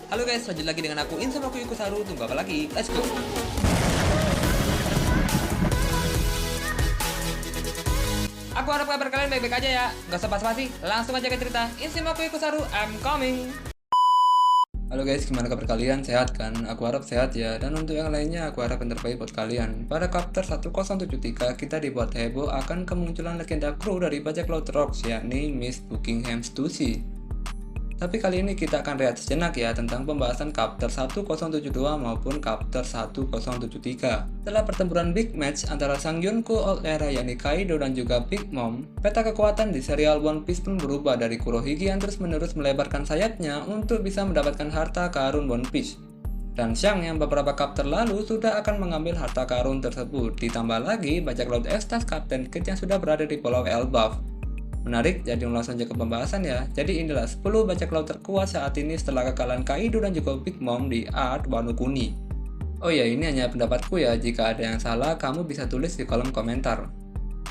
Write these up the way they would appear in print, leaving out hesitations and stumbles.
Halo guys, lanjut lagi dengan aku Insama Kusaru. Tunggu apa lagi? Let's go. Aku harap kabar kalian baik-baik aja ya. Gak usah basa-basi, langsung aja ke cerita. Insama Kusaru, I'm coming. Halo guys, gimana kabar kalian? Sehat kan? Aku harap sehat ya. Dan untuk yang lainnya, aku harap yang terbaik buat kalian. Pada chapter 1073, kita dibuat heboh akan kemunculan legenda kru dari bajak laut Rocks, yakni Miss Buckingham Stussy. Tapi kali ini kita akan rehat sejenak ya tentang pembahasan chapter 1072 maupun chapter 1073. Setelah pertempuran big match antara sang Yonko Old Era yakni Kaido dan juga Big Mom, peta kekuatan di serial One Piece pun berubah dari Kurohige yang terus-menerus melebarkan sayapnya untuk bisa mendapatkan harta karun One Piece. Dan Shanks yang beberapa chapter lalu sudah akan mengambil harta karun tersebut. Ditambah lagi bajak laut Eustace Captain Kidd yang sudah berada di Pulau Elbaf. Menarik, jadi langsung aja ke pembahasan ya. Jadi inilah 10 bajak laut terkuat saat ini setelah kekalahan Kaido dan juga Big Mom di Art Wano Kuni. Oh ya, ini hanya pendapatku ya, jika ada yang salah kamu bisa tulis di kolom komentar.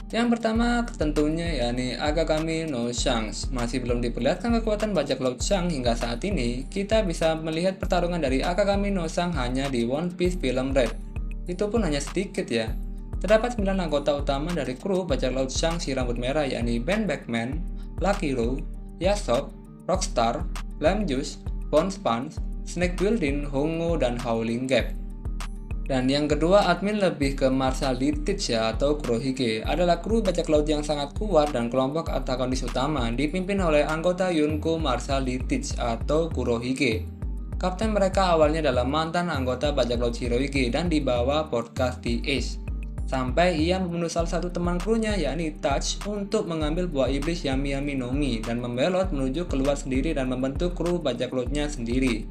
Yang pertama tentunya yakni Akagami no Shanks. Masih belum diperlihatkan kekuatan bajak laut Shanks hingga saat ini. Kita bisa melihat pertarungan dari Akagami no Shanks hanya di One Piece film Red. Itu pun hanya sedikit ya. Terdapat 9 anggota utama dari kru bajak laut Shanks si rambut merah yakni Ben Beckman, Lucky Row, Yasop, Rockstar, Lime Juice, Bones Punch, Snake Building, Hongo, dan Howling Gap. Dan yang kedua admin lebih ke Marshal Ditich ya atau Kurohige adalah kru bajak laut yang sangat kuat dan kelompok antagonis utama dipimpin oleh anggota Yonko Marshal Ditich atau Kurohige. Kapten mereka awalnya adalah mantan anggota bajak laut Shirohige dan dibawa podcast di Ace. Sampai ia membunuh salah satu teman krunya yakni Touch untuk mengambil buah iblis Yami Yami no Mi dan membelot menuju keluar sendiri dan membentuk kru bajak lautnya sendiri.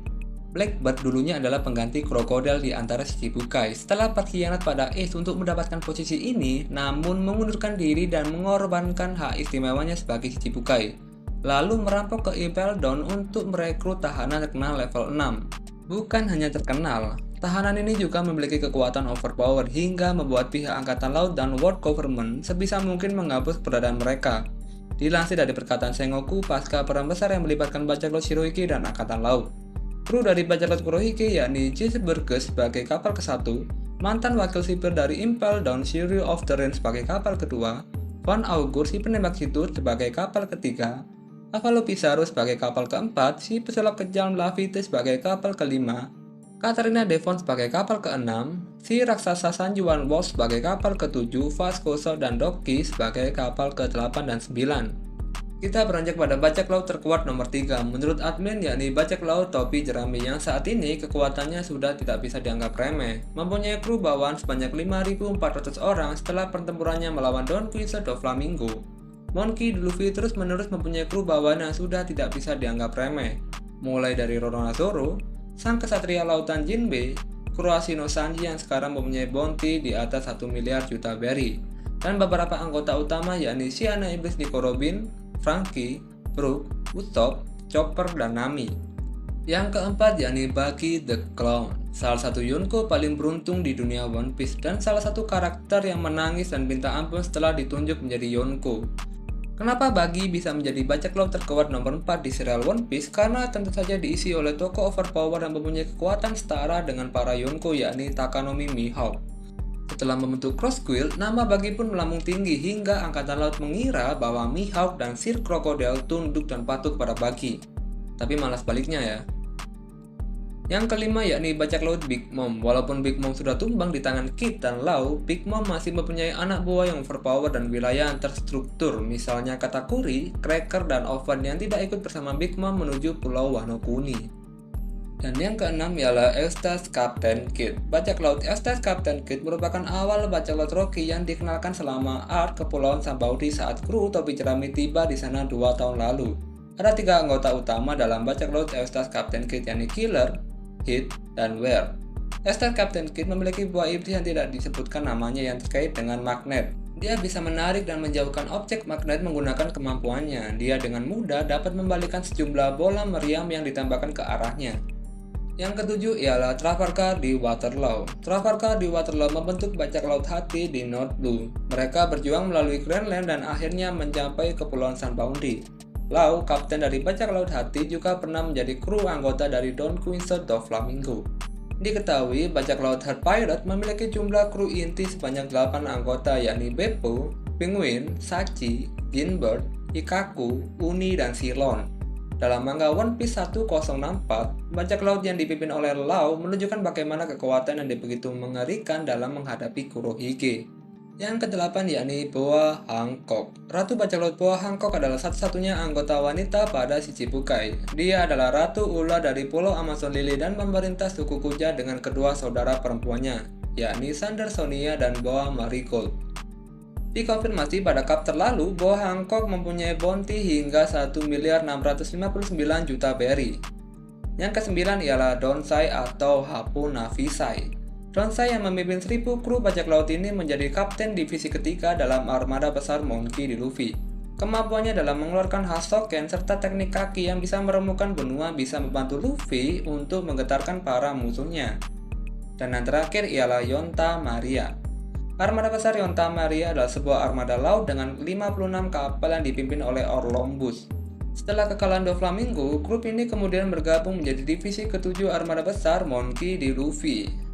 Blackbird dulunya adalah pengganti krokodil di antara Shichibukai setelah berkhianat pada Ace untuk mendapatkan posisi ini, namun mengundurkan diri dan mengorbankan hak istimewanya sebagai Shichibukai. Lalu merampok ke Impel Down untuk merekrut tahanan terkenal level 6. Bukan hanya terkenal, tahanan ini juga memiliki kekuatan overpower hingga membuat pihak Angkatan Laut dan World Government sebisa mungkin menghapus keberadaan mereka. Dilansir dari perkataan Sengoku pasca perang besar yang melibatkan bajak laut Shirohige dan Angkatan Laut. Kru dari bajak laut Kurohige yakni Jesse Burgess sebagai kapal ke-1, mantan wakil sipir dari Impel Down Shiryu of the Rain sebagai kapal kedua, Van Augur si penembak situr sebagai kapal ketiga, Avalo Pizarro sebagai kapal keempat, si pesulap kejam Lavitte sebagai kapal kelima, Katarina Devon sebagai kapal ke-6, si raksasa Sanjuan Wolf sebagai kapal ke-7, Vascoso dan Doki sebagai kapal ke-8 dan 9. Kita beranjak pada bajak laut terkuat nomor 3 menurut admin yakni bajak laut Topi Jerami yang saat ini kekuatannya sudah tidak bisa dianggap remeh. Mempunyai kru bawahan sebanyak 5.400 orang setelah pertempurannya melawan Don Quixote do Flamingo. Monkey D. Luffy terus-menerus mempunyai kru bawahan yang sudah tidak bisa dianggap remeh. Mulai dari Roronoa Zoro, sang kesatria lautan Jinbe, Kurohashi no Sanji yang sekarang mempunyai bounty di atas 1 miliar juta berry, dan beberapa anggota utama yakni si anak iblis Nico Robin, Franky, Brook, Usopp, Chopper, dan Nami. Yang keempat yakni Buggy the Clown, salah satu Yonko paling beruntung di dunia One Piece dan salah satu karakter yang menangis dan minta ampun setelah ditunjuk menjadi Yonko. Kenapa Buggy bisa menjadi bajak laut terkuat nomor 4 di serial One Piece? Karena tentu saja diisi oleh tokoh overpower yang mempunyai kekuatan setara dengan para Yonko yakni Takanomi Mihawk. Setelah membentuk Cross Guild, nama Buggy pun melambung tinggi hingga Angkatan Laut mengira bahwa Mihawk dan Sir Crocodile tunduk dan patuh kepada Buggy. Tapi malah sebaliknya ya. Yang kelima yakni bajak laut Big Mom. Walaupun Big Mom sudah tumbang di tangan Kid dan Law, Big Mom masih mempunyai anak buah yang overpower dan wilayah yang terstruktur, misalnya Katakuri, Cracker, dan Oven yang tidak ikut bersama Big Mom menuju Pulau Wano Kuni. Dan yang keenam ialah Eustace Captain Kidd. Bajak laut Eustace Captain Kidd merupakan awal bajak laut Rocky yang dikenalkan selama Arc Kepulauan Sambaudi saat kru Topi Jerami tiba di sana 2 tahun lalu. Ada 3 anggota utama dalam bajak laut Eustace Captain Kidd yakni Killer, Hit, dan Wear. Eustace Captain Kidd memiliki buah iblis yang tidak disebutkan namanya yang terkait dengan magnet. Dia bisa menarik dan menjauhkan objek magnet menggunakan kemampuannya. Dia dengan mudah dapat membalikan sejumlah bola meriam yang ditembakkan ke arahnya. Yang ketujuh ialah Trafalgar di Waterloo. Trafalgar di Waterloo membentuk bajak laut hati di North Blue. Mereka berjuang melalui Grand Line dan akhirnya mencapai Kepulauan Sunbounty. Lau, kapten dari bajak laut hati, juga pernah menjadi kru anggota dari Don Quixote Doflamingo. Diketahui bajak laut Heart Pirate memiliki jumlah kru inti sebanyak 8 anggota, yakni Beppo, Penguin, Sachi, Ginbert, Ikaku, Uni, dan Silon. Dalam manga One Piece 1064, bajak laut yang dipimpin oleh Lau menunjukkan bagaimana kekuatan yang begitu mengerikan dalam menghadapi Kurohige. Yang ke-8 yakni Boa Hancock. Ratu bajak laut Boa Hancock adalah satu-satunya anggota wanita pada Shichibukai. Dia adalah ratu ular dari Pulau Amazon Lily dan memerintah suku Kuja dengan kedua saudara perempuannya, yakni Sander Sonia dan Boa Marigold. Dikonfirmasi pada kap terlalu, Boa Hancock mempunyai bounty hingga 1.659.000.000 berry. Yang ke-9 ialah Donsai atau Hapu Navisai. Donsai yang memimpin 1000 kru bajak laut ini menjadi kapten divisi ketiga dalam armada besar Monkey D. Luffy. Kemampuannya dalam mengeluarkan Hasoken serta teknik kaki yang bisa meremukkan benua bisa membantu Luffy untuk menggetarkan para musuhnya. Dan yang terakhir ialah Yonta Maria. Armada besar Yonta Maria adalah sebuah armada laut dengan 56 kapal yang dipimpin oleh Orlombus. Setelah kekalahan Doflamingo, grup ini kemudian bergabung menjadi divisi ketujuh armada besar Monkey D. Luffy.